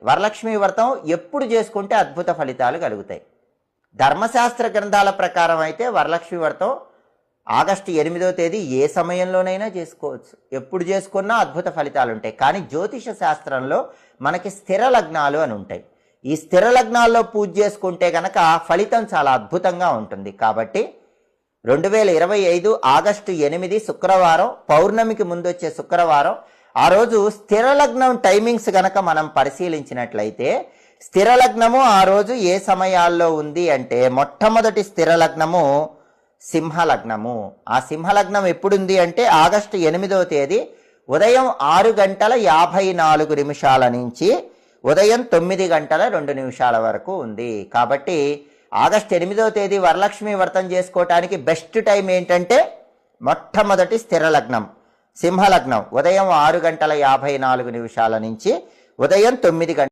వరలక్ష్మి వ్రతం ఎప్పుడు చేసుకుంటే అద్భుత ఫలితాలు కలుగుతాయి? ధర్మశాస్త్ర గ్రంథాల ప్రకారం అయితే వరలక్ష్మి వ్రతం ఆగస్టు 8వ తేదీ ఏ సమయంలోనైనా చేసుకోవచ్చు, ఎప్పుడు చేసుకున్నా అద్భుత ఫలితాలు ఉంటాయి. కానీ జ్యోతిష శాస్త్రంలో మనకి స్థిర లగ్నాలు అని ఉంటాయి. ఈ స్థిర లగ్నాల్లో పూజ చేసుకుంటే కనుక ఫలితం చాలా అద్భుతంగా ఉంటుంది. కాబట్టి 2025 ఆగస్టు 8 శుక్రవారం, పౌర్ణమికి ముందు వచ్చే శుక్రవారం, ఆ రోజు స్థిర లగ్నం టైమింగ్స్ గనక మనం పరిశీలించినట్లయితే స్థిర లగ్నము ఆ రోజు ఏ సమయాల్లో ఉంది అంటే మొట్టమొదటి స్థిర లగ్నము సింహలగ్నము. ఆ సింహలగ్నం ఎప్పుడుంది అంటే ఆగస్టు 8వ తేదీ ఉదయం 6:54 నుంచి ఉదయం 9:02 వరకు ఉంది. కాబట్టి ఆగస్టు 8వ తేదీ వరలక్ష్మి వ్రతం చేసుకోవటానికి బెస్ట్ టైం ఏంటంటే మొట్టమొదటి స్థిర లగ్నం సింహలగ్నం ఉదయం 6:54 నుంచి ఉదయం 9